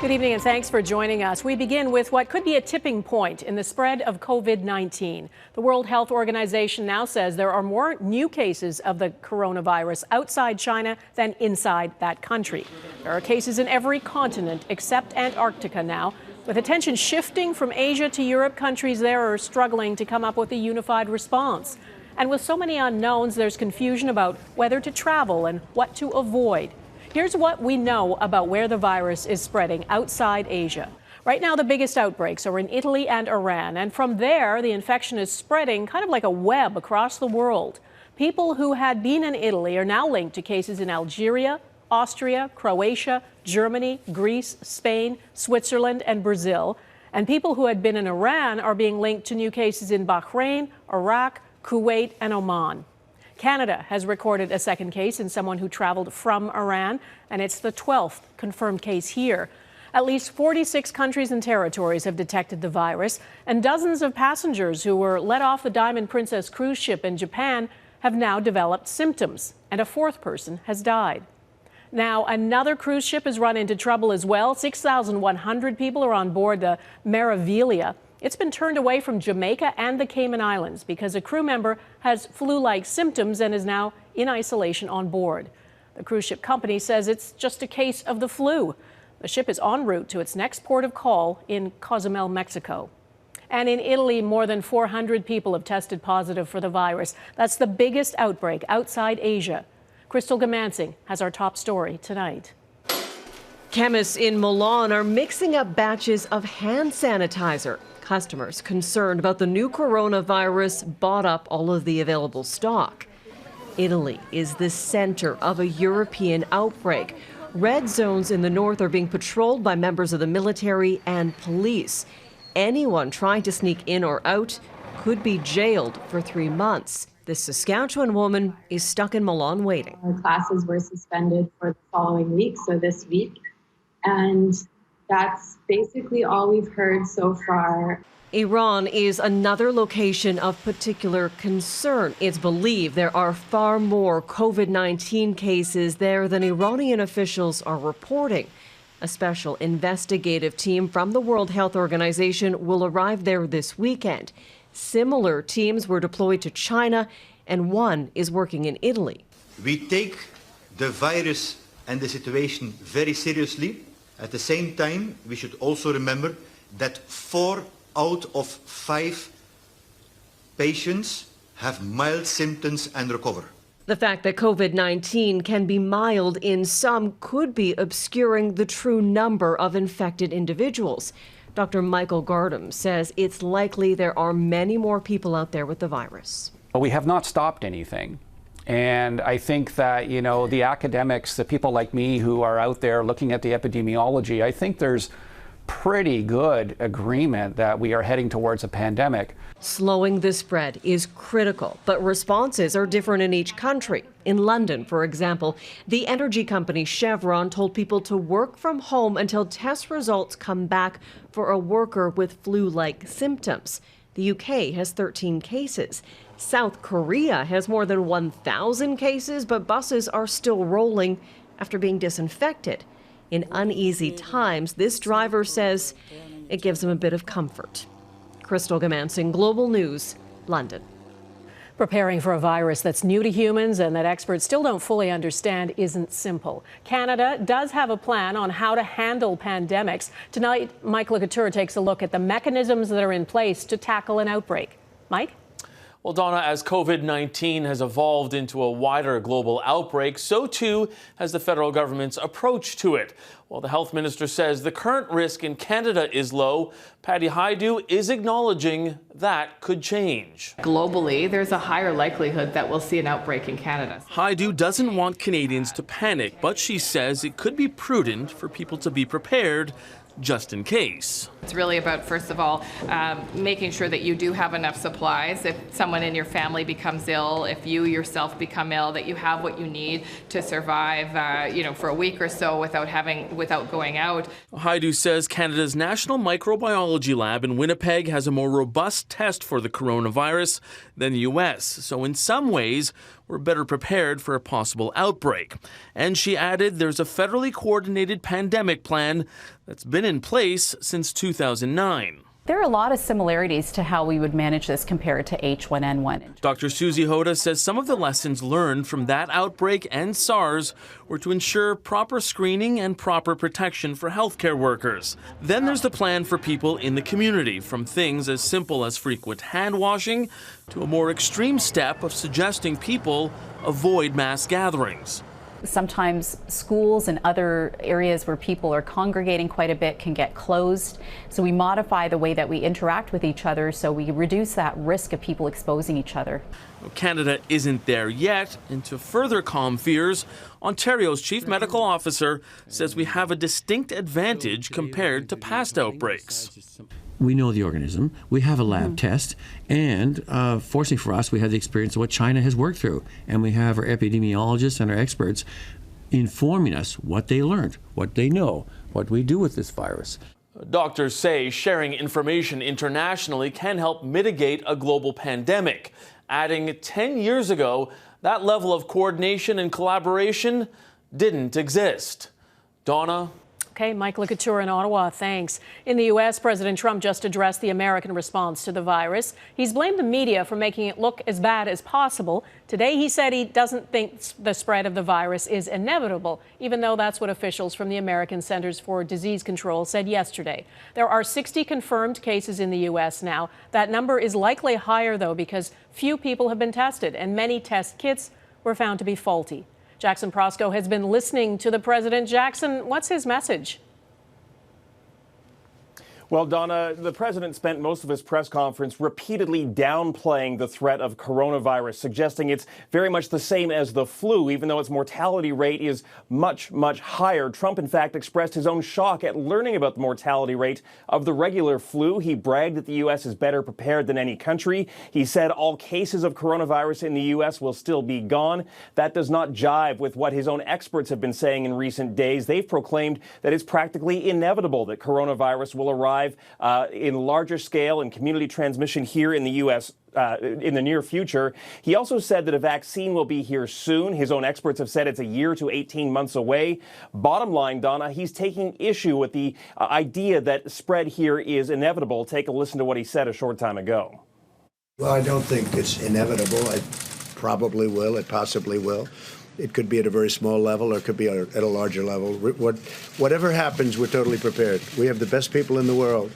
Good evening and thanks for joining us. We begin with what could be a tipping point in the spread of COVID-19. The World Health Organization now says there are more new cases of the coronavirus outside China than inside that country. There are cases in every continent except Antarctica now. With attention shifting from Asia to Europe, countries there are struggling to come up with a unified response. And with so many unknowns, there's confusion about whether to travel and what to avoid. Here's what we know about where the virus is spreading outside Asia. Right now, the biggest outbreaks are in Italy and Iran, and from there, the infection is spreading kind of like a web across the world. People who had been in Italy are now linked to cases in Algeria, Austria, Croatia, Germany, Greece, Spain, Switzerland, and Brazil. And people who had been in Iran are being linked to new cases in Bahrain, Iraq, Kuwait, and Oman. Canada has recorded a second case in someone who traveled from Iran, and it's the 12th confirmed case here. At least 46 countries and territories have detected the virus, and dozens of passengers who were let off the Diamond Princess cruise ship in Japan have now developed symptoms, and a fourth person has died. Now, another cruise ship has run into trouble as well. 6,100 people are on board the Meraviglia. It's been turned away from Jamaica and the Cayman Islands because a crew member has flu-like symptoms and is now in isolation on board. The cruise ship company says it's just a case of the flu. The ship is en route to its next port of call in Cozumel, Mexico. And in Italy, more than 400 people have tested positive for the virus. That's the biggest outbreak outside Asia. Crystal Goomansingh has our top story tonight. Chemists in Milan are mixing up batches of hand sanitizer. Customers concerned about the new coronavirus bought up all of the available stock. Italy is the center of a European outbreak. Red zones in the north are being patrolled by members of the military and police. Anyone trying to sneak in or out could be jailed for 3 months. This Saskatchewan woman is stuck in Milan waiting. Our classes were suspended for the following week, so this week. And that's basically all we've heard so far. Iran is another location of particular concern. It's believed there are far more COVID-19 cases there than Iranian officials are reporting. A special investigative team from the World Health Organization will arrive there this weekend. Similar teams were deployed to China, and one is working in Italy. We take the virus and the situation very seriously. At the same time, we should also remember that 4 out of 5 patients have mild symptoms and recover. The fact that COVID-19 can be mild in some could be obscuring the true number of infected individuals. Dr. Michael Gardam says it's likely there are many more people out there with the virus. We have not stopped anything. And I think that, the academics, the people like me who are out there looking at the epidemiology, I think there's pretty good agreement that we are heading towards a pandemic. Slowing the spread is critical, but responses are different in each country. In London, for example, the energy company Chevron told people to work from home until test results come back for a worker with flu-like symptoms. The UK has 13 cases. South Korea has more than 1,000 cases, but buses are still rolling after being disinfected. In uneasy times, this driver says it gives him a bit of comfort. Crystal Goomansingh, Global News, London. Preparing for a virus that's new to humans and that experts still don't fully understand isn't simple. Canada does have a plan on how to handle pandemics. Tonight, Michael Couteur takes a look at the mechanisms that are in place to tackle an outbreak. Mike? Well, Donna, as COVID-19 has evolved into a wider global outbreak, so too has the federal government's approach to it. While the health minister says the current risk in Canada is low, Patty Hajdu is acknowledging that could change. Globally, there's a higher likelihood that we'll see an outbreak in Canada. Hajdu doesn't want Canadians to panic, but she says it could be prudent for people to be prepared just in case. It's really about, first of all, making sure that you do have enough supplies. If someone in your family becomes ill, if you yourself become ill, that you have what you need to survive, for a week or so without going out. Hajdu says Canada's National Microbiology Lab in Winnipeg has a more robust test for the coronavirus than the U.S. So in some ways, we're better prepared for a possible outbreak. And she added there's a federally coordinated pandemic plan that's been in place since 2009. There are a lot of similarities to how we would manage this compared to H1N1. Dr. Susie Hoda says some of the lessons learned from that outbreak and SARS were to ensure proper screening and proper protection for healthcare workers. Then there's the plan for people in the community, from things as simple as frequent hand washing to a more extreme step of suggesting people avoid mass gatherings. Sometimes schools and other areas where people are congregating quite a bit can get closed. So we modify the way that we interact with each other so we reduce that risk of people exposing each other. Canada isn't there yet, and to further calm fears, Ontario's Chief Medical Officer says we have a distinct advantage compared to past outbreaks. We know the organism, we have a lab test, and fortunately for us, we have the experience of what China has worked through. And we have our epidemiologists and our experts informing us what they learned, what they know, what we do with this virus. Doctors say sharing information internationally can help mitigate a global pandemic, adding 10 years ago, that level of coordination and collaboration didn't exist. Donna? Okay, Michael Couture in Ottawa, thanks. In the U.S., President Trump just addressed the American response to the virus. He's blamed the media for making it look as bad as possible. Today, he said he doesn't think the spread of the virus is inevitable, even though that's what officials from the American Centers for Disease Control said yesterday. There are 60 confirmed cases in the U.S. now. That number is likely higher, though, because few people have been tested, and many test kits were found to be faulty. Jackson Proskow has been listening to the president. Jackson, what's his message? Well, Donna, the president spent most of his press conference repeatedly downplaying the threat of coronavirus, suggesting it's very much the same as the flu, even though its mortality rate is much, much higher. Trump, in fact, expressed his own shock at learning about the mortality rate of the regular flu. He bragged that the U.S. is better prepared than any country. He said all cases of coronavirus in the U.S. will still be gone. That does not jive with what his own experts have been saying in recent days. They've proclaimed that it's practically inevitable that coronavirus will arrive in larger scale and community transmission here in the U.S. In the near future. He also said that a vaccine will be here soon. His own experts have said it's a year to 18 months away. Bottom line, Donna, he's taking issue with the idea that spread here is inevitable. Take a listen to what he said a short time ago. Well, I don't think it's inevitable. It probably will. It possibly will. It could be at a very small level or it could be at a larger level. Whatever happens, we're totally prepared. We have the best people in the world.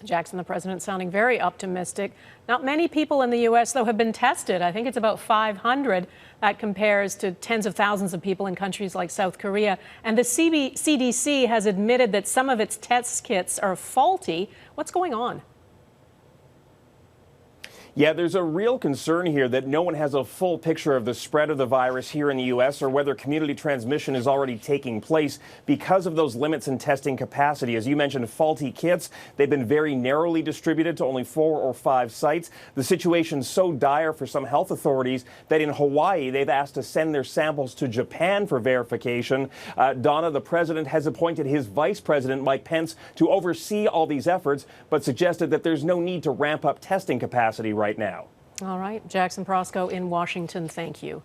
Jackson, the president, sounding very optimistic. Not many people in the U.S., though, have been tested. I think it's about 500. That compares to tens of thousands of people in countries like South Korea. And the CDC has admitted that some of its test kits are faulty. What's going on? Yeah, there's a real concern here that no one has a full picture of the spread of the virus here in the U.S. or whether community transmission is already taking place because of those limits in testing capacity. As you mentioned, faulty kits, they've been very narrowly distributed to only 4 or 5 sites. The situation's so dire for some health authorities that in Hawaii, they've asked to send their samples to Japan for verification. Donna, the president has appointed his vice president, Mike Pence, to oversee all these efforts, but suggested that there's no need to ramp up testing capacity right now. All right. Jackson Proskow in Washington, thank you.